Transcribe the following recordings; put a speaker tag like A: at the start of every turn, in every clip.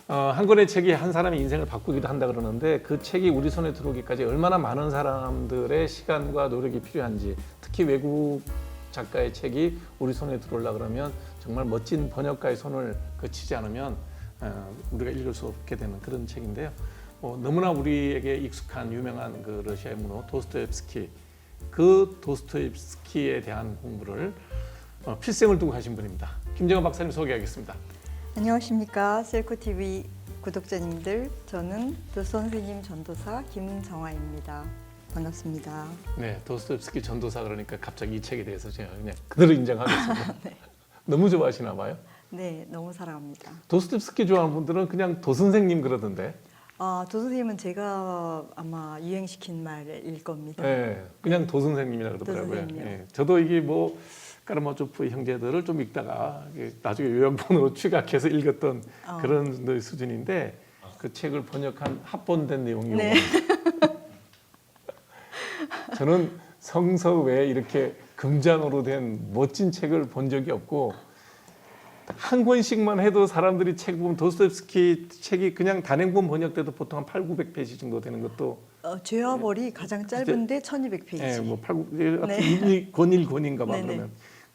A: 한 권의 책이 한 사람의 인생을 바꾸기도 한다 그러는데 그 책이 우리 손에 들어오기까지 얼마나 많은 사람들의 시간과 노력이 필요한지, 특히 외국 작가의 책이 우리 손에 들어오려 그러면 정말 멋진 번역가의 손을 거치지 않으면 우리가 읽을 수 없게 되는 그런 책인데요. 너무나 우리에게 익숙한 유명한 그 러시아의 문호 도스토옙스키, 그 도스토옙스키에 대한 공부를 필생을 두고 하신 분입니다. 김정은 박사님 소개하겠습니다.
B: 안녕하십니까, 셀코TV 구독자님들. 저는 도선생님 전도사 김정아입니다. 반갑습니다.
A: 네, 도스토옙스키 전도사 그러니까 갑자기 이 책에 대해서 제가 그냥 그대로 인정하겠습니다.
B: 네.
A: 너무 좋아하시나 봐요?
B: 네, 너무 사랑합니다.
A: 도스토옙스키 좋아하는 분들은 그냥 도선생님 그러던데.
B: 도선생님은 제가 아마 유행시킨 말일 겁니다.
A: 네, 그냥 도선생님이라 그러더라고요.
B: 도선생님이요.
A: 네, 저도 이게 뭐 까라마조프 형제들을 좀 읽다가 나중에 요약본으로 취각해서 읽었던 그런 수준인데 그 책을 번역한 합본된 내용이
B: 네.
A: 저는 성서 외에 이렇게 금장으로 된 멋진 책을 본 적이 없고, 한 권씩만 해도 사람들이 책 보면 도스토옙스키 책이 그냥 단행본 번역돼도 보통 한 800~900페이지 정도 되는 것도
B: 죄와 벌이 가장 짧은데 1200페이지.
A: 네, 뭐 8,
B: 네.
A: 권 1권인가 봐.
B: 네네.
A: 그러면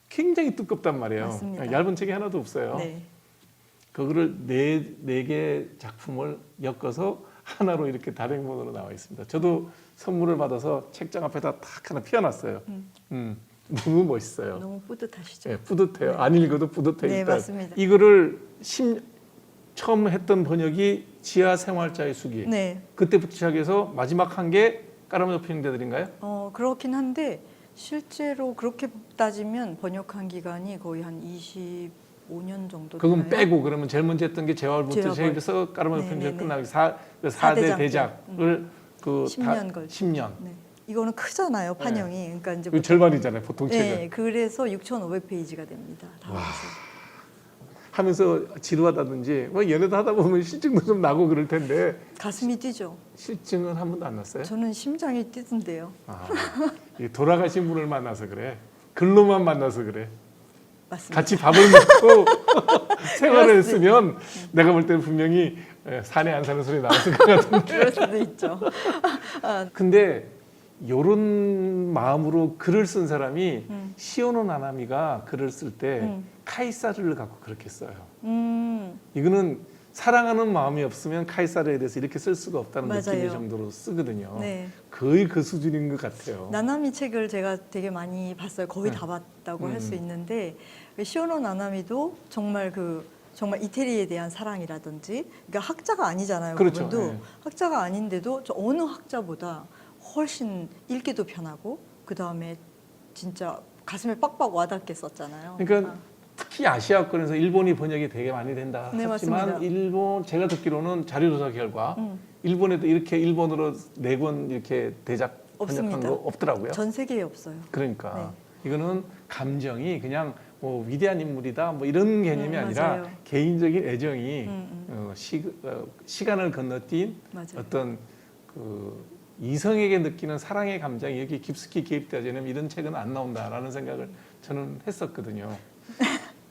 A: 굉장히 두껍단 말이에요.
B: 맞습니다.
A: 얇은 책이 하나도 없어요.
B: 네.
A: 그거를 네 개 작품을 엮어서 하나로 이렇게 단행본으로 나와 있습니다. 저도 선물을 받아서 책장 앞에다 탁 하나 피워놨어요. 너무 멋있어요.
B: 너무 뿌듯하시죠?
A: 네, 뿌듯해요.
B: 네.
A: 안 읽어도 뿌듯해요.
B: 네,
A: 일단
B: 맞습니다.
A: 이거를 처음 했던 번역이 지하 생활자의 수기.
B: 네.
A: 그때부터 시작해서 마지막 한 게 까라마조프 형제들인가요?
B: 그렇긴 한데 실제로 그렇게 따지면 번역한 기간이 거의 한 25년 정도
A: 그건
B: 되나요?
A: 빼고 그러면 제일 먼저 했던 게 제와월부터
B: 제와월.
A: 시작해서 까라마조프 형제가
B: 네네네.
A: 끝나고 4대 대작을 그
B: 10년 걸쳐.
A: 10년.
B: 네. 이거는 크잖아요, 판형이. 그러니까 이제
A: 그 절반이잖아요, 보통 책은.
B: 네, 그래서 6,500페이지가 됩니다. 다 합해서.
A: 하면서 지루하다든지 뭐 연애도 하다 보면 실증도 좀 나고 그럴 텐데
B: 가슴이 뛰죠.
A: 실증은 한 번도 안 났어요?
B: 저는 심장이 뛰던데요.
A: 이게 돌아가신 분을 만나서 그래. 글로만 만나서 그래.
B: 맞습니다.
A: 같이 밥을 먹고 생활을 했으면 내가 볼 때는 분명히 산에 안 사는 소리 나왔을 것 같은데.
B: 그럴 수도 있죠.
A: 근데 요런 마음으로 글을 쓴 사람이 시오노 나나미가 글을 쓸 때 카이사르를 갖고 그렇게 써요. 이거는 사랑하는 마음이 없으면 카이사르에 대해서 이렇게 쓸 수가 없다는
B: 맞아요.
A: 느낌의 정도로 쓰거든요.
B: 네.
A: 거의 그 수준인 것 같아요.
B: 나나미 책을 제가 되게 많이 봤어요. 거의 다 봤다고 할 수 있는데 시오노 나나미도 정말 정말 이태리에 대한 사랑이라든지, 그러니까 학자가 아니잖아요.
A: 그렇죠.
B: 그분도
A: 네.
B: 학자가 아닌데도 저 어느 학자보다 훨씬 읽기도 편하고 그 다음에 진짜 가슴에 빡빡 와닿게 썼잖아요.
A: 그러니까 특히 아시아권에서 일본이 번역이 되게 많이 된다
B: 네,
A: 하지만
B: 맞습니다.
A: 일본 제가 듣기로는 자료조사 결과 일본에도 이렇게 일본어로 4권 이렇게 대작 번역한
B: 없습니다.
A: 거 없더라고요.
B: 전 세계에 없어요.
A: 그러니까 이거는 감정이 그냥 뭐 위대한 인물이다 뭐 이런 개념이 아니라
B: 맞아요.
A: 개인적인 애정이 시간을 건너뛴
B: 맞아요.
A: 어떤 그 이성에게 느끼는 사랑의 감정이 여기 깊숙이 개입되지 않으면 이런 책은 안 나온다라는 생각을 저는 했었거든요.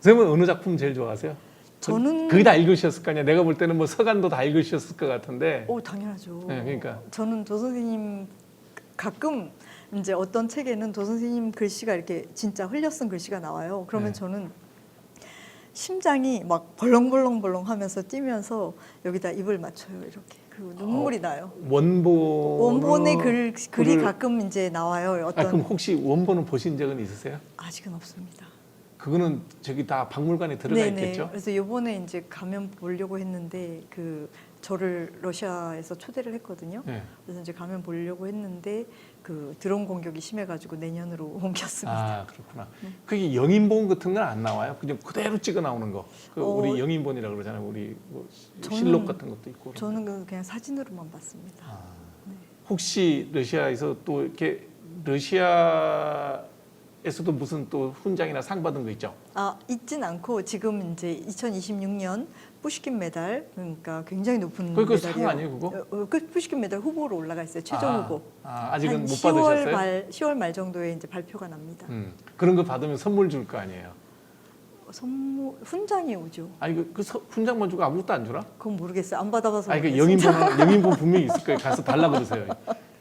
A: 선생님은 어느 작품 제일 좋아하세요?
B: 저는
A: 거의 다 읽으셨을 거 아니야. 내가 볼 때는 뭐 서간도 다 읽으셨을 것 같은데.
B: 당연하죠.
A: 네, 그러니까
B: 저는 도 선생님 가끔 이제 어떤 책에는 도 선생님 글씨가 이렇게 진짜 흘려 쓴 글씨가 나와요. 그러면
A: 네.
B: 저는 심장이 막 벌렁벌렁벌렁 하면서 뛰면서 여기다 입을 맞춰요. 이렇게. 그리고 눈물이 나요. 원본의 글이 가끔 이제 나와요. 어떤
A: 그럼 혹시 원본을 보신 적은 있으세요?
B: 아직은 없습니다.
A: 그거는 저기 다 박물관에 들어가 있겠죠?
B: 그래서 이번에 이제 가면 보려고 했는데 저를 러시아에서 초대를 했거든요.
A: 네.
B: 그래서 이제 가면 보려고 했는데 드론 공격이 심해가지고 내년으로 옮겼습니다.
A: 아, 그렇구나. 그게 영인본 같은 건 안 나와요? 그냥 그대로 찍어 나오는 거. 우리 영인본이라고 그러잖아요. 우리 뭐 실록 같은 것도 있고.
B: 저는 그냥 사진으로만 봤습니다.
A: 혹시 러시아에서 또 이렇게 러시아에서도 무슨 또 훈장이나 상 받은 거 있죠?
B: 있진 않고 지금 이제 2026년 푸시킨 메달, 그러니까 굉장히 높은
A: 그거
B: 메달이에요.
A: 상 아니에요, 그거?
B: 그 푸시킨 메달 후보로 올라가 있어요. 최종 후보.
A: 아직은
B: 한
A: 못 받으셨어요?
B: 10월 말 정도에 이제 발표가 납니다.
A: 그런 거 받으면 선물 줄 거 아니에요?
B: 선물 훈장이 오죠.
A: 아니 훈장만 주고 아무것도 안 주나?
B: 그건 모르겠어요. 안 받아봐서.
A: 아니 그
B: 모르겠습니다.
A: 영인분 분명히 있을 거예요. 가서 달라 그러세요.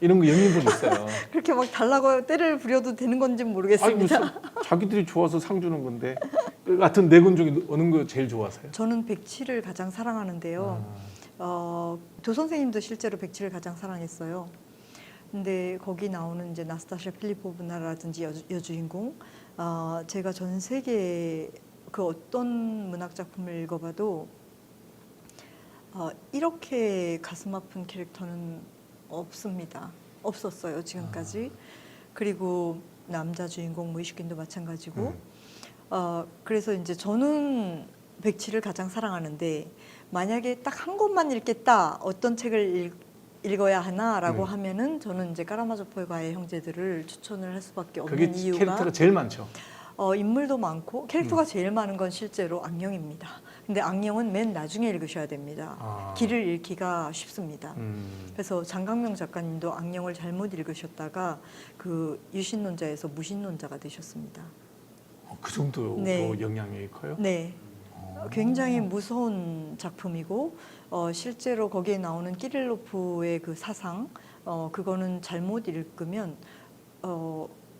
A: 이런 거 영인분 있어요.
B: 그렇게 막 달라고 때를 부려도 되는 건지
A: 아니
B: 모르겠습니다.
A: 무슨 자기들이 좋아서 상 주는 건데 그 같은 네 군 중에 어느 거 제일 좋아하세요?
B: 저는 백치를 가장 사랑하는데요. 조 선생님도 실제로 백치를 가장 사랑했어요. 근데 거기 나오는 이제 나스타샤 필리포브나라든지 여주인공, 제가 전 세계 그 어떤 문학 작품을 읽어봐도 이렇게 가슴 아픈 캐릭터는 없습니다. 없었어요 지금까지. 그리고 남자 주인공 무이슈킨도 마찬가지고. 그래서 이제 저는 백치를 가장 사랑하는데 만약에 딱 한 권만 읽겠다, 어떤 책을 읽어야 하나라고 하면은 저는 이제 까라마조프의 과의 형제들을 추천을 할 수밖에 없는
A: 그게
B: 이유가
A: 캐릭터가 제일 많죠.
B: 인물도 많고 캐릭터가 제일 많은 건 실제로 악령입니다. 근데 악령은 맨 나중에 읽으셔야 됩니다. 길을 잃기가 쉽습니다. 그래서 장강명 작가님도 악령을 잘못 읽으셨다가 그 유신론자에서 무신론자가 되셨습니다.
A: 그 정도로
B: 네.
A: 영향이 커요?
B: 네. 굉장히 무서운 작품이고 실제로 거기에 나오는 키릴로프의 그 사상 그거는 잘못 읽으면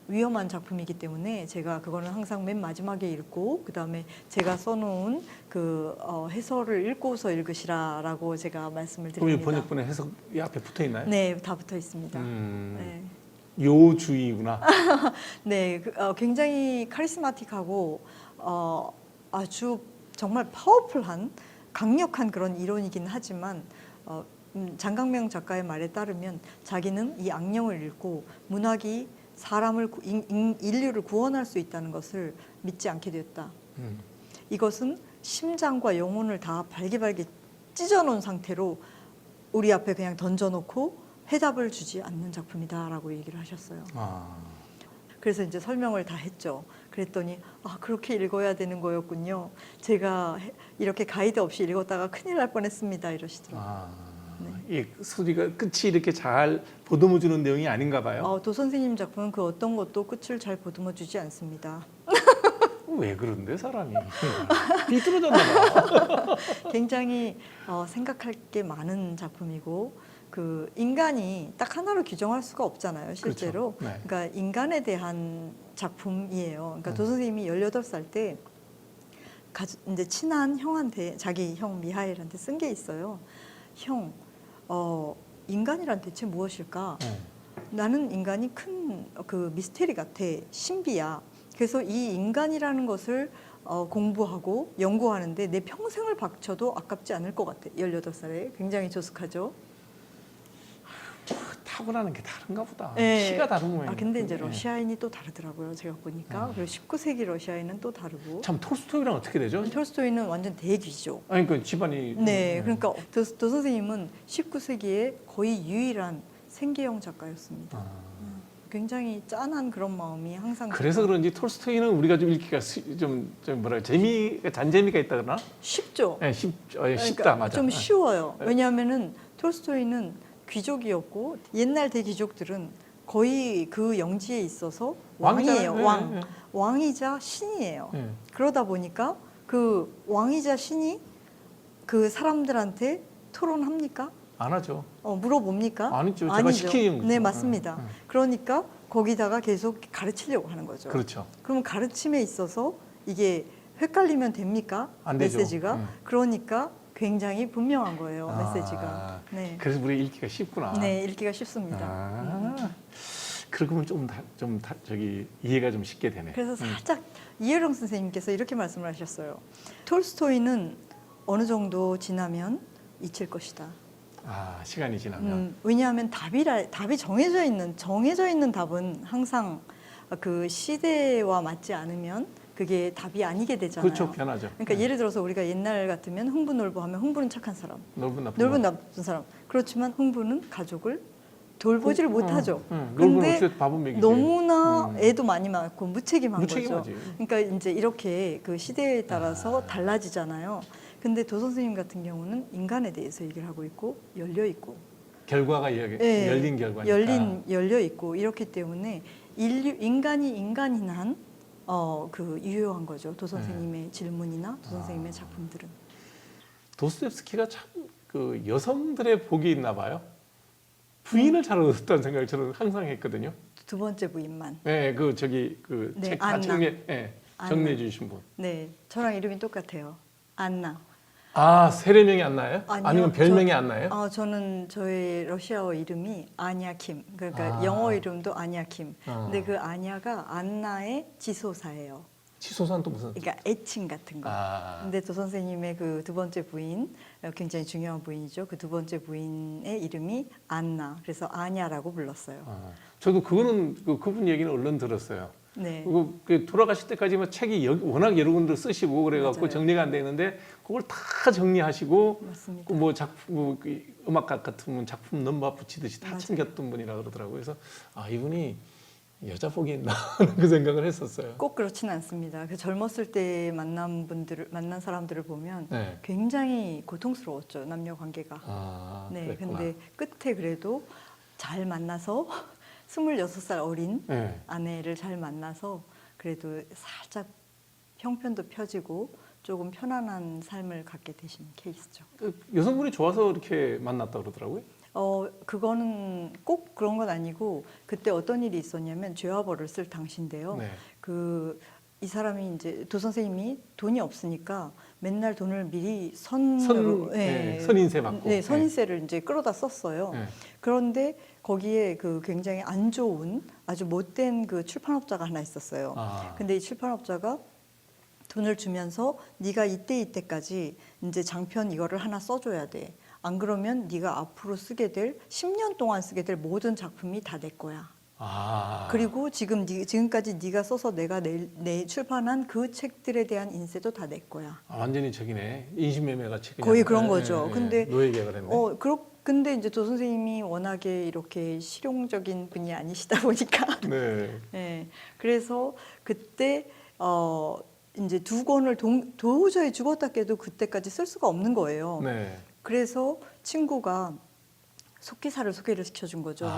B: 위험한 작품이기 때문에 제가 그거는 항상 맨 마지막에 읽고 그 다음에 제가 써놓은 그 해설을 읽고서 읽으시라라고 제가 말씀을
A: 그럼 이
B: 드립니다.
A: 번역본에 해석이 앞에 붙어 있나요?
B: 네, 다 붙어 있습니다. 네.
A: 요주의구나.
B: 네, 굉장히 카리스마틱하고 아주 정말 파워풀한 강력한 그런 이론이긴 하지만 장강명 작가의 말에 따르면 자기는 이 악령을 읽고 문학이 사람을 인류를 구원할 수 있다는 것을 믿지 않게 되었다. 이것은 심장과 영혼을 다 발기발기 찢어놓은 상태로 우리 앞에 그냥 던져놓고 해답을 주지 않는 작품이다라고 얘기를 하셨어요. 그래서 이제 설명을 다 했죠. 그랬더니 그렇게 읽어야 되는 거였군요. 제가 이렇게 가이드 없이 읽었다가 큰일 날 뻔했습니다. 이러시더라고요.
A: 이 소리가 끝이 이렇게 잘 보듬어주는 내용이 아닌가 봐요.
B: 도 선생님 작품은 그 어떤 것도 끝을 잘 보듬어주지 않습니다.
A: 왜 그런데 사람이 삐뚤어졌나 봐.
B: 굉장히 생각할 게 많은 작품이고 그 인간이 딱 하나로 규정할 수가 없잖아요, 실제로.
A: 그렇죠. 네.
B: 그러니까 인간에 대한 작품이에요. 그러니까 도 선생님이 18살 때 이제 친한 형한테 자기 형 미하엘한테 쓴 게 있어요. 형, 인간이란 대체 무엇일까? 나는 인간이 큰 그 미스테리 같아, 신비야. 그래서 이 인간이라는 것을 공부하고 연구하는데 내 평생을 바쳐도 아깝지 않을 것 같아. 18살에 굉장히 조숙하죠.
A: 타고나는 게 다른가 보다.
B: 네.
A: 키가 다른 모양이에요.
B: 근데 이제 러시아인이 또 다르더라고요. 제가 보니까. 그리고 19세기 러시아인은 또 다르고.
A: 참 톨스토이랑 어떻게 되죠?
B: 톨스토이는 완전 대귀죠.
A: 아니 그 집안이
B: 네, 그러니까 도 선생님은 19세기에 거의 유일한 생계형 작가였습니다. 굉장히 짠한 그런 마음이 항상.
A: 그래서 그런지 톨스토이는 우리가 좀 읽기가 좀 뭐랄까 잔재미가 있다 그러나?
B: 쉽죠.
A: 네, 쉽다
B: 그러니까
A: 맞아.
B: 좀 쉬워요. 왜냐하면은 톨스토이는 귀족이었고 옛날 대귀족들은 거의 그 영지에 있어서 왕이에요.
A: 왕이잖아요. 네.
B: 왕이자 신이에요.
A: 네.
B: 그러다 보니까 그 왕이자 신이 그 사람들한테 토론합니까?
A: 안 하죠.
B: 물어봅니까?
A: 아니죠. 제가
B: 아니죠.
A: 시키는 거죠.
B: 네, 맞습니다. 그러니까 거기다가 계속 가르치려고 하는 거죠.
A: 그렇죠.
B: 그럼 가르침에 있어서 이게 헷갈리면 됩니까?
A: 안 되죠.
B: 메시지가. 그러니까 굉장히 분명한 거예요. 메시지가. 네.
A: 그래서 우리 읽기가 쉽구나.
B: 네, 읽기가 쉽습니다.
A: 그러면 저기 이해가 좀 쉽게 되네.
B: 그래서 살짝 이혜령 선생님께서 이렇게 말씀을 하셨어요. 톨스토이는 어느 정도 지나면 잊힐 것이다.
A: 시간이 지나면.
B: 왜냐하면 답이 정해져 있는 답은 항상 그 시대와 맞지 않으면 그게 답이 아니게 되잖아요.
A: 그렇죠, 변하죠.
B: 그러니까 예를 들어서 우리가 옛날 같으면 흥부놀부하면 흥부는 착한 사람,
A: 넓은
B: 나쁜 사람. 그렇지만 흥부는 가족을 돌보지를 못하죠.
A: 그런데
B: 너무나 애도 많이 낳고 무책임한 거죠.
A: 무책임하지.
B: 그러니까 이제 이렇게 그 시대에 따라서 달라지잖아요. 근데 도 선생님 같은 경우는 인간에 대해서 얘기를 하고 있고 열려 있고
A: 결과가 열린 결과니까.
B: 열려 있고 이렇기 때문에 인간이 인간인 한 그 유효한 거죠. 도 선생님의 질문이나 도 선생님의 작품들은.
A: 도스토옙스키가 참 그 여성들의 복이 있나 봐요. 부인을 잘 얻었다는 생각을 저는 항상 했거든요.
B: 두 번째 부인만.
A: 네, 그 저기 그
B: 네,
A: 책 다
B: 안나.
A: 정리해 주신 분.
B: 네, 저랑 이름이 똑같아요. 안나.
A: 아, 세례명이 안나예요?
B: 아니요,
A: 아니면 별명이 안나예요?
B: 저는 저의 러시아어 이름이 아냐 킴. 그러니까 영어 이름도 아냐 킴. 근데 그 아냐가 안나의 지소사예요.
A: 치소사는 또 무슨?
B: 그러니까 애칭 같은 거. 근데 도 선생님의 그 두 번째 부인, 굉장히 중요한 부인이죠. 그 두 번째 부인의 이름이 안나. 그래서 아냐라고 불렀어요.
A: 저도 그거는 그분 얘기는 얼른 들었어요.
B: 네.
A: 그리고 그 돌아가실 때까지만 책이 워낙 여러 군데 쓰시고 그래갖고
B: 맞아요.
A: 정리가 안 돼 있는데 그걸 다 정리하시고
B: 맞습니다.
A: 뭐 작품 그 음악가 같으면 작품 넘바 붙이듯이 다
B: 맞아요.
A: 챙겼던 분이라 그러더라고요. 그래서 아, 이분이 여자 복이 있나 하는 그 생각을 했었어요.
B: 꼭 그렇지는 않습니다. 그 젊었을 때 만난 사람들을 보면
A: 네.
B: 굉장히 고통스러웠죠. 남녀 관계가.
A: 아,
B: 네.
A: 그랬구나.
B: 근데 끝에 그래도 잘 만나서 26살 어린
A: 네.
B: 아내를 잘 만나서 그래도 살짝 형편도 펴지고 조금 편안한 삶을 갖게 되신 케이스죠.
A: 그 여성분이 좋아서 이렇게 만났다 그러더라고요.
B: 그거는 꼭 그런 건 아니고 그때 어떤 일이 있었냐면 죄와 벌을 쓸 당시인데요.
A: 네.
B: 이 사람이 이제 도 선생님이 돈이 없으니까 맨날 돈을 미리 선인세
A: 받고.
B: 네, 선인세를 이제 끌어다 썼어요.
A: 네.
B: 그런데 거기에 그 굉장히 안 좋은 아주 못된 그 출판업자가 하나 있었어요. 근데 이 출판업자가 돈을 주면서 네가 이때까지 이제 장편 이거를 하나 써줘야 돼. 안 그러면 네가 앞으로 쓰게 될 10년 동안 쓰게 될 모든 작품이 다 내 거야. 그리고 지금까지 네가 써서 내가 내 출판한 그 책들에 대한 인세도 다 내 거야.
A: 완전히 저기네. 인신매매 같이.
B: 거의 그런 거죠. 근데
A: 노예 계약을 했네.
B: 근데 이제 도 선생님이 워낙에 이렇게 실용적인 분이 아니시다 보니까
A: 네.
B: 네. 그래서 그때 이제 두 권을 도저히 죽었다 깨도 그때까지 쓸 수가 없는 거예요.
A: 네.
B: 그래서 친구가 속기사를 소개를 시켜준 거죠.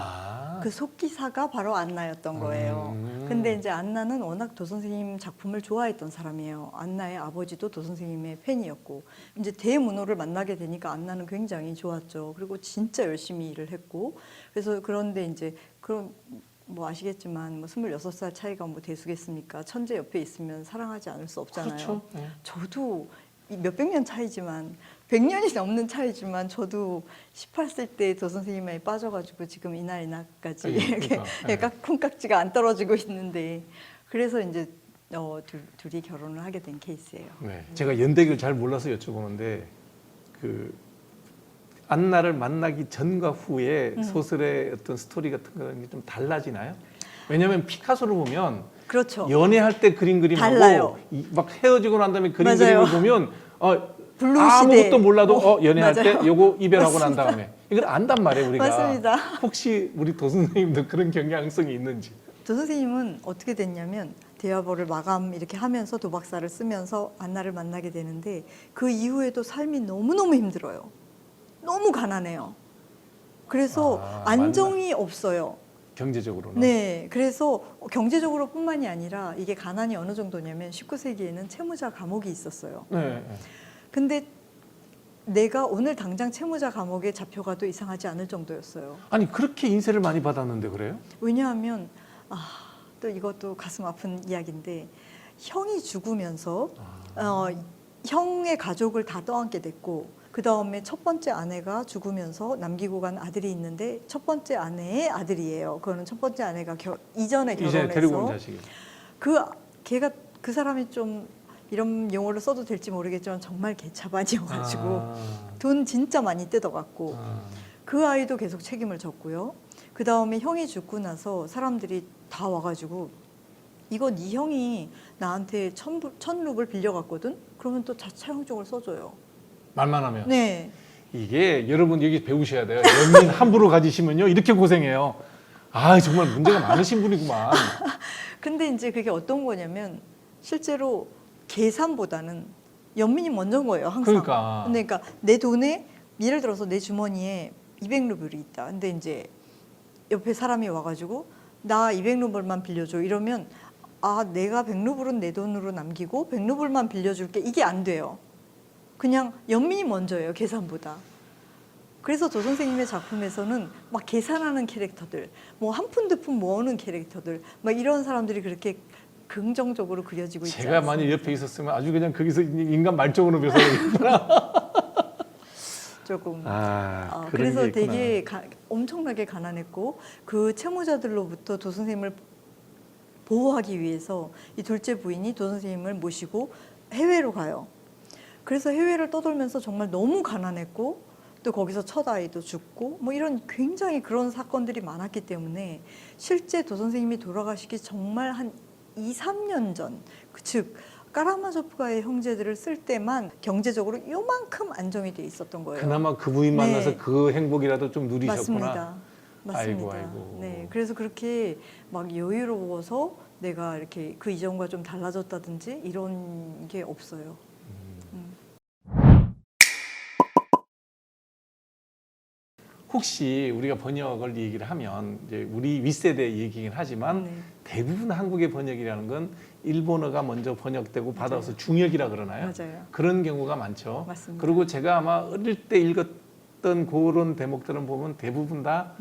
B: 그 속기사가 바로 안나였던 거예요. 근데 이제 안나는 워낙 도 선생님 작품을 좋아했던 사람이에요. 안나의 아버지도 도 선생님의 팬이었고 이제 대문호를 만나게 되니까 안나는 굉장히 좋았죠. 그리고 진짜 열심히 일을 했고 그래서 그런데 이제 그런 뭐 아시겠지만 뭐 26살 차이가 뭐 대수겠습니까? 천재 옆에 있으면 사랑하지 않을 수 없잖아요.
A: 그렇죠. 네.
B: 저도 몇백 년 차이지만 100년이 넘는 차이지만 저도 18살 때 도 선생님에 빠져가지고 지금 이날까지 이렇게 약간 콩깍지가 안 떨어지고 있는데 그래서 이제 둘이 결혼을 하게 된 케이스예요.
A: 네. 제가 연대기를 잘 몰라서 여쭤보는데 그 안나를 만나기 전과 후에 소설의 어떤 스토리 같은 거는 좀 달라지나요? 왜냐하면 피카소를 보면
B: 그렇죠.
A: 연애할 때 그린 그림하고
B: 달라요.
A: 막 헤어지고 난 다음에 그린
B: 맞아요.
A: 그림을 보면
B: 블루
A: 아무것도
B: 시대.
A: 몰라도 연애할
B: 맞아요.
A: 때 요거 이별하고 난
B: 맞습니다.
A: 다음에 이걸 안단 말이에요 우리가.
B: 맞습니다.
A: 혹시 우리 도 선생님도 그런 경향성이 있는지.
B: 도 선생님은 어떻게 됐냐면 대화벌을 마감 이렇게 하면서 도박사를 쓰면서 안나를 만나게 되는데 그 이후에도 삶이 너무너무 힘들어요. 너무 가난해요. 그래서 안정이 없어요.
A: 경제적으로는.
B: 네, 그래서 경제적으로 뿐만이 아니라 이게 가난이 어느 정도냐면 19세기에는 채무자 감옥이 있었어요.
A: 네.
B: 근데 내가 오늘 당장 채무자 감옥에 잡혀가도 이상하지 않을 정도였어요.
A: 아니 그렇게 인세를 많이 받았는데 그래요?
B: 왜냐하면 또 이것도 가슴 아픈 이야기인데 형이 죽으면서 형의 가족을 다 떠안게 됐고 그 다음에 첫 번째 아내가 죽으면서 남기고 간 아들이 있는데 첫 번째 아내의 아들이에요. 그거는 첫 번째 아내가 이전에 결혼해서
A: 데리고 온 자식이.
B: 그 사람이 좀 이런 용어를 써도 될지 모르겠지만 정말 개차반이어가지고 돈 진짜 많이 뜯어갔고 그 아이도 계속 책임을 졌고요. 그 다음에 형이 죽고 나서 사람들이 다 와가지고 이거 네 형이 나한테 1,000루블 빌려갔거든? 그러면 또 자차 형적을 써줘요.
A: 말만 하면.
B: 네.
A: 이게 여러분 여기 배우셔야 돼요. 연민 함부로 가지시면요 이렇게 고생해요. 정말 문제가 많으신 분이구만. 근데
B: 이제 그게 어떤 거냐면 실제로 계산보다는 연민이 먼저인 거예요. 항상. 그러니까 내 돈에 예를 들어서 내 주머니에 200루블이 있다. 근데 이제 옆에 사람이 와가지고 나 200루블만 빌려줘 이러면 아 내가 100루블은 내 돈으로 남기고 100루블만 빌려줄게 이게 안 돼요. 그냥 연민이 먼저예요. 계산보다. 그래서 조 선생님의 작품에서는 막 계산하는 캐릭터들, 뭐 한 푼 두 푼 모으는 캐릭터들, 막 이런 사람들이 그렇게 긍정적으로 그려지고 있지
A: 제가
B: 않습니까?
A: 만약 옆에 있었으면 아주 그냥 거기서 인간 말종으로 묘사되겠구나.
B: 조금.
A: 그런
B: 그래서
A: 게 있구나.
B: 되게 엄청나게 가난했고 그 채무자들로부터 조 선생님을 보호하기 위해서 이 둘째 부인이 조 선생님을 모시고 해외로 가요. 그래서 해외를 떠돌면서 정말 너무 가난했고 또 거기서 첫 아이도 죽고 뭐 이런 굉장히 그런 사건들이 많았기 때문에 실제 도 선생님이 돌아가시기 정말 한 2, 3년 전, 즉 까라마조프가의 형제들을 쓸 때만 경제적으로 요만큼 안정이 돼 있었던 거예요.
A: 그나마 그 부인 만나서
B: 네.
A: 그 행복이라도 좀 누리셨구나.
B: 맞습니다. 맞습니다.
A: 아이고, 아이고.
B: 네, 그래서 그렇게 막 여유로워서 내가 이렇게 그 이전과 좀 달라졌다든지 이런 게 없어요.
A: 혹시 우리가 번역을 얘기를 하면 이제 우리 윗세대 얘기긴 하지만
B: 네.
A: 대부분 한국의 번역이라는 건 일본어가 먼저 번역되고
B: 맞아요.
A: 받아서 중역이라 그러나요?
B: 맞아요.
A: 그런 경우가 많죠.
B: 맞습니다.
A: 그리고 제가 아마 어릴 때 읽었던 그런 대목들은 보면 대부분 다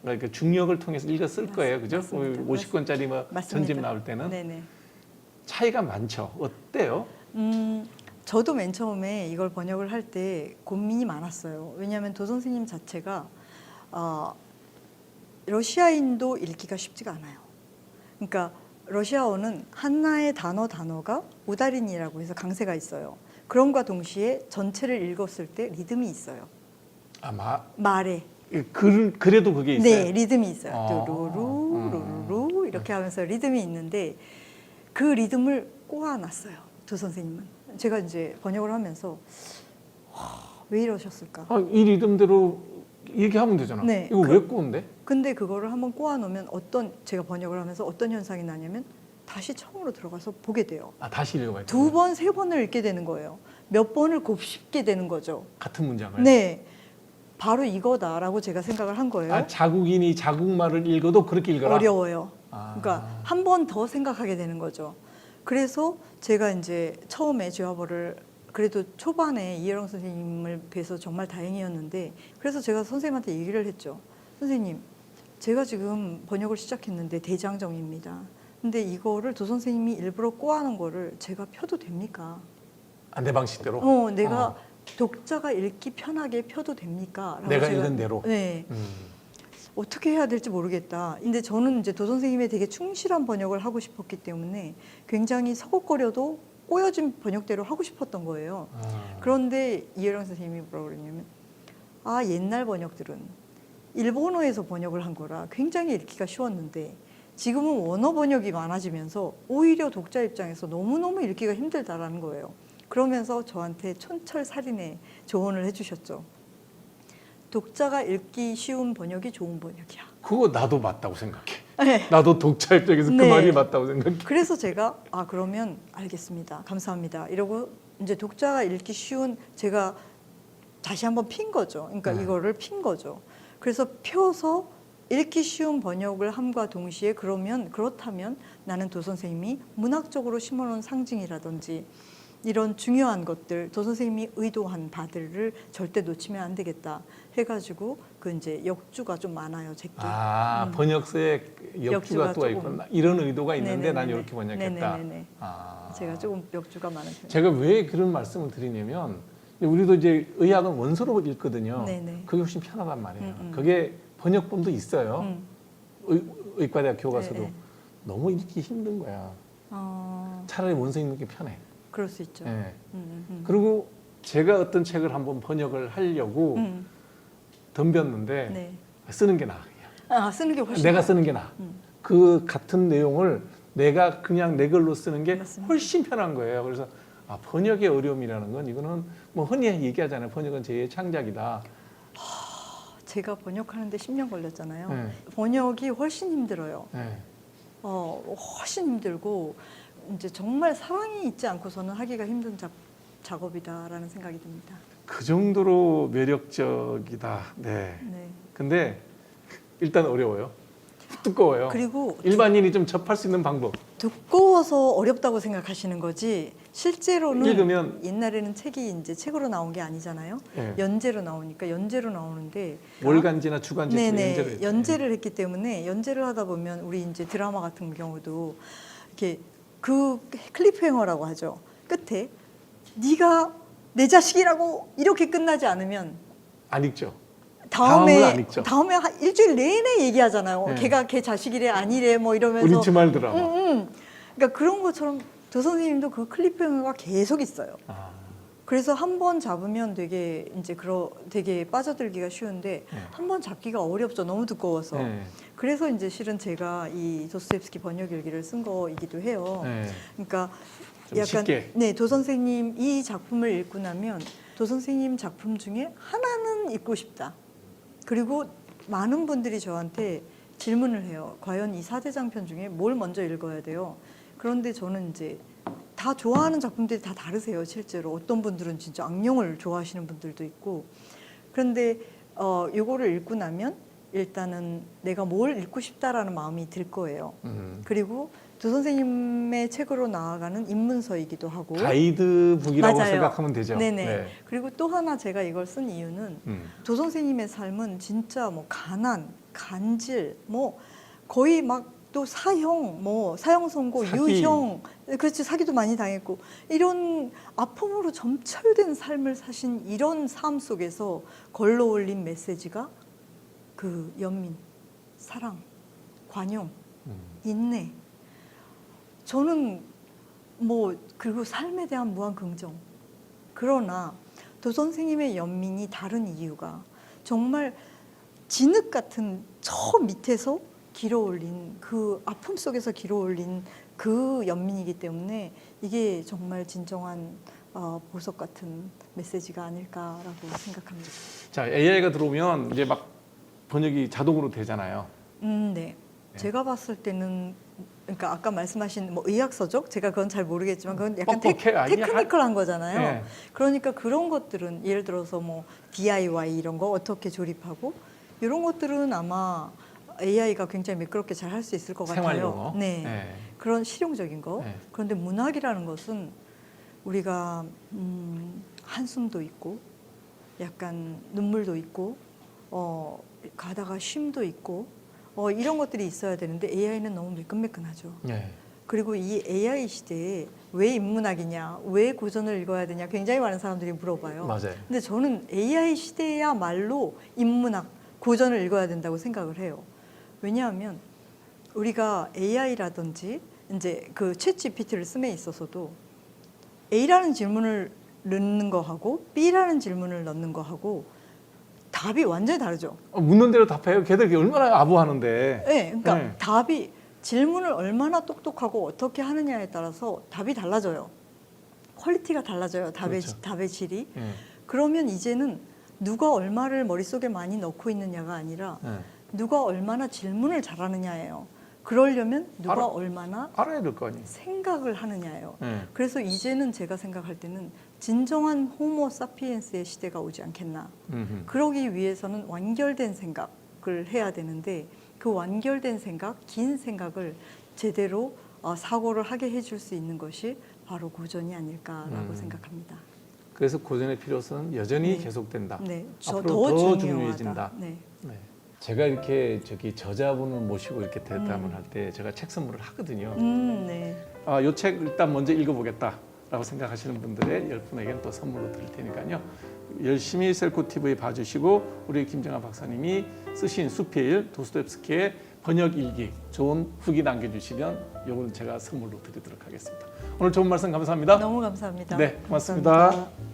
A: 그러니까 중역을 통해서 읽었을 거예요. 그죠?
B: 맞습니다.
A: 50권짜리 뭐
B: 맞습니다.
A: 전집 나올 때는
B: 네네.
A: 차이가 많죠. 어때요?
B: 저도 맨 처음에 이걸 번역을 할 때 고민이 많았어요. 왜냐하면 도 선생님 자체가 러시아인도 읽기가 쉽지가 않아요. 그러니까 러시아어는 하나의 단어가 우다린이라고 해서 강세가 있어요. 그럼과 동시에 전체를 읽었을 때 리듬이 있어요.
A: 아마
B: 말에.
A: 그래도 그게 있어요.
B: 네, 리듬이 있어요. 루루루 루루루 이렇게 하면서 리듬이 있는데 그 리듬을 꼬아놨어요. 도 선생님은. 제가 이제 번역을 하면서 왜 이러셨을까?
A: 이 리듬대로 얘기하면 되잖아.
B: 네,
A: 이거 왜 꼬운데?
B: 근데 그거를 한번 꼬아놓으면 제가 번역을 하면서 어떤 현상이 나냐면 다시 처음으로 들어가서 보게 돼요.
A: 다시 읽어봐요.
B: 2번, 3번을 읽게 되는 거예요. 몇 번을 곱씹게 되는 거죠.
A: 같은 문장을.
B: 네, 바로 이거다라고 제가 생각을 한 거예요.
A: 자국인이 자국말을 읽어도 그렇게 읽어라?
B: 어려워요. 그러니까 한 번 더 생각하게 되는 거죠. 그래서 제가 이제 처음에 죄와벌을 그래도 초반에 이혜령 선생님을 뵈서 정말 다행이었는데 그래서 제가 선생님한테 얘기를 했죠. 선생님, 제가 지금 번역을 시작했는데 대장정입니다. 근데 이거를 도 선생님이 일부러 꼬아놓은 거를 제가 펴도 됩니까?
A: 내 방식대로?
B: 내가 독자가 읽기 편하게 펴도 됩니까? 라고
A: 내가
B: 제가,
A: 읽은 대로?
B: 네. 어떻게 해야 될지 모르겠다. 근데 저는 이제 도 선생님의 되게 충실한 번역을 하고 싶었기 때문에 굉장히 서걱거려도 꼬여진 번역대로 하고 싶었던 거예요. 그런데 이혜령 선생님이 뭐라고 그러냐면 옛날 번역들은 일본어에서 번역을 한 거라 굉장히 읽기가 쉬웠는데 지금은 원어 번역이 많아지면서 오히려 독자 입장에서 너무너무 읽기가 힘들다라는 거예요. 그러면서 저한테 촌철살인의 조언을 해주셨죠. 독자가 읽기 쉬운 번역이 좋은 번역이야.
A: 그거 나도 맞다고 생각해.
B: 네.
A: 나도 독자 입장에서 그
B: 네.
A: 말이 맞다고 생각해.
B: 그래서 제가 그러면 알겠습니다. 감사합니다. 이러고 이제 독자가 읽기 쉬운 제가 다시 한번 핀 거죠. 그러니까 이거를 핀 거죠. 그래서 펴서 읽기 쉬운 번역을 함과 동시에 그렇다면 나는 도 선생님이 문학적으로 심어놓은 상징이라든지 이런 중요한 것들 도 선생님이 의도한 바들을 절대 놓치면 안 되겠다 해가지고 그 이제 역주가 좀 많아요. 제게.
A: 번역서에 역주가 또 있고 이런 의도가 있는데
B: 네네네네.
A: 난 이렇게 번역했다.
B: 네네네네. 제가 조금 역주가 많은 편이에요.
A: 제가 왜 그런 말씀을 드리냐면 우리도 이제 의학은 원서로 읽거든요.
B: 네네.
A: 그게 훨씬 편하단 말이에요. 그게 번역본도 있어요. 의과대학 교과서도
B: 네.
A: 너무 읽기 힘든 거야. 차라리 원서 읽는 게 편해.
B: 그럴 수 있죠.
A: 네. 그리고 제가 어떤 책을 한번 번역을 하려고 덤볐는데
B: 네.
A: 쓰는 게 나아.
B: 쓰는 게 훨씬
A: 내가 쓰는 게 나아. 그 같은 내용을 내가 그냥 내 글로 쓰는 게
B: 맞습니다.
A: 훨씬 편한 거예요. 그래서 번역의 어려움이라는 건 이거는 뭐 흔히 얘기하잖아요. 번역은 제 창작이다.
B: 제가 번역하는데 10년 걸렸잖아요.
A: 네.
B: 번역이 훨씬 힘들어요.
A: 네.
B: 훨씬 힘들고 이제 정말 사랑이 있지 않고서는 하기가 힘든 작업이다라는 생각이 듭니다.
A: 그 정도로 매력적이다. 네.
B: 네.
A: 근데 일단 어려워요. 두꺼워요.
B: 그리고
A: 일반인이 좀 접할 수 있는 방법.
B: 두꺼워서 어렵다고 생각하시는 거지 실제로는
A: 읽으면
B: 옛날에는 책이 이제 책으로 나온 게 아니잖아요.
A: 예.
B: 연재로 나오니까 연재로 나오는데
A: 월간지나 주간지
B: 네네 연재를 했기 때문에 연재를 하다 보면 우리 이제 드라마 같은 경우도 이렇게 그 클리프행어라고 하죠. 끝에 네가 내 자식이라고 이렇게 끝나지 않으면
A: 안 읽죠. 다음을 안 읽죠.
B: 다음에 일주일 내내 얘기하잖아요.
A: 네.
B: 걔가 걔 자식이래 아니래 뭐 이러면서
A: 우리 주말 드라마.
B: 그러니까 그런 것처럼 조 선생님도 그 클리프행어가 계속 있어요.
A: 아,
B: 그래서 한 번 잡으면 되게 이제 되게 빠져들기가 쉬운데
A: 네.
B: 한 번 잡기가 어렵죠. 너무 두꺼워서.
A: 네.
B: 그래서 이제 실은 제가 이 도스토옙스키 번역 일기를 쓴 거이기도 해요.
A: 네.
B: 그러니까
A: 좀
B: 약간
A: 쉽게.
B: 네, 도 선생님 이 작품을 읽고 나면 도 선생님 작품 중에 하나는 읽고 싶다. 그리고 많은 분들이 저한테 질문을 해요. 과연 이 사대장편 중에 뭘 먼저 읽어야 돼요? 그런데 저는 이제 다 좋아하는 작품들이 다 다르세요. 실제로 어떤 분들은 진짜 악령을 좋아하시는 분들도 있고. 그런데 요거를 읽고 나면 일단은 내가 뭘 읽고 싶다라는 마음이 들 거예요. 그리고 도 선생님의 책으로 나아가는 입문서이기도 하고
A: 가이드북이라고
B: 맞아요.
A: 생각하면 되죠.
B: 네네.
A: 네.
B: 그리고 또 하나 제가 이걸 쓴 이유는 조 선생님의 삶은 진짜 뭐 가난, 간질, 뭐 거의 막 또 사형, 뭐 사형 선고,
A: 사기.
B: 유형, 그렇지 사기도 많이 당했고 이런 아픔으로 점철된 삶을 사신 이런 삶 속에서 걸러 올린 메시지가 그 연민, 사랑, 관용, 인내. 저는 뭐 그리고 삶에 대한 무한 긍정. 그러나 도 선생님의 연민이 다른 이유가 정말 진흙 같은 저 밑에서 길어올린 그 아픔 속에서 길어올린 그 연민이기 때문에 이게 정말 진정한 보석 같은 메시지가 아닐까라고 생각합니다.
A: 자, AI가 들어오면 이제 막 번역이 자동으로 되잖아요.
B: 네. 제가 봤을 때는 그러니까 아까 말씀하신 뭐 의학서적 제가 그건 잘 모르겠지만 그건 약간 테크니컬한 거잖아요.
A: 네.
B: 그러니까 그런 것들은 예를 들어서 뭐 DIY 이런 거 어떻게 조립하고 이런 것들은 아마 AI가 굉장히 매끄럽게 잘 할 수 있을 것 같아요.
A: 생활용어.
B: 네.
A: 네.
B: 그런 실용적인 거.
A: 네.
B: 그런데 문학이라는 것은 우리가 한숨도 있고 약간 눈물도 있고 가다가 쉼도 있고 이런 것들이 있어야 되는데 AI는 너무 매끈매끈하죠.
A: 네.
B: 그리고 이 AI 시대에 왜 인문학이냐, 왜 고전을 읽어야 되냐 굉장히 많은 사람들이 물어봐요.
A: 맞아요.
B: 근데 저는 AI 시대야말로 인문학, 고전을 읽어야 된다고 생각을 해요. 왜냐하면 우리가 AI라든지 이제 그 챗 GPT를 씀에 있어서도 A라는 질문을 넣는 거하고 B라는 질문을 넣는 거하고 답이 완전히 다르죠.
A: 묻는 대로 답해요. 걔들 얼마나 아부하는데.
B: 네, 그러니까
A: 네.
B: 답이 질문을 얼마나 똑똑하고 어떻게 하느냐에 따라서 답이 달라져요. 퀄리티가 달라져요.
A: 그렇죠.
B: 답의 질이.
A: 네.
B: 그러면 이제는 누가 얼마를 머릿속에 많이 넣고 있느냐가 아니라
A: 네.
B: 누가 얼마나 질문을 잘하느냐예요. 그러려면 누가
A: 알아-
B: 얼마나
A: 알아야 될 거 아니에요.
B: 생각을 하느냐예요.
A: 네.
B: 그래서 이제는 제가 생각할 때는 진정한 호모 사피엔스의 시대가 오지 않겠나. 그러기 위해서는 완결된 생각을 해야 되는데 그 완결된 생각, 긴 생각을 제대로 사고를 하게 해줄 수 있는 것이 바로 고전이 아닐까라고 생각합니다.
A: 그래서 고전의 필요성은 여전히
B: 네.
A: 계속된다.
B: 네,
A: 앞으로
B: 더
A: 더
B: 중요하다.
A: 중요해진다.
B: 네.
A: 네. 제가 이렇게 저자분을 모시고 이렇게 대담을 할 때 제가 책 선물을 하거든요.
B: 네.
A: 이 책 일단 먼저 읽어보겠다라고 생각하시는 분들의 10분에게는 또 선물로 드릴 테니까요. 열심히 셀코 TV 봐주시고 우리 김정아 박사님이 쓰신 수필 도스토옙스키의 번역 일기 좋은 후기 남겨주시면 이걸 제가 선물로 드리도록 하겠습니다. 오늘 좋은 말씀 감사합니다.
B: 너무 감사합니다.
A: 네, 고맙습니다.
B: 감사합니다.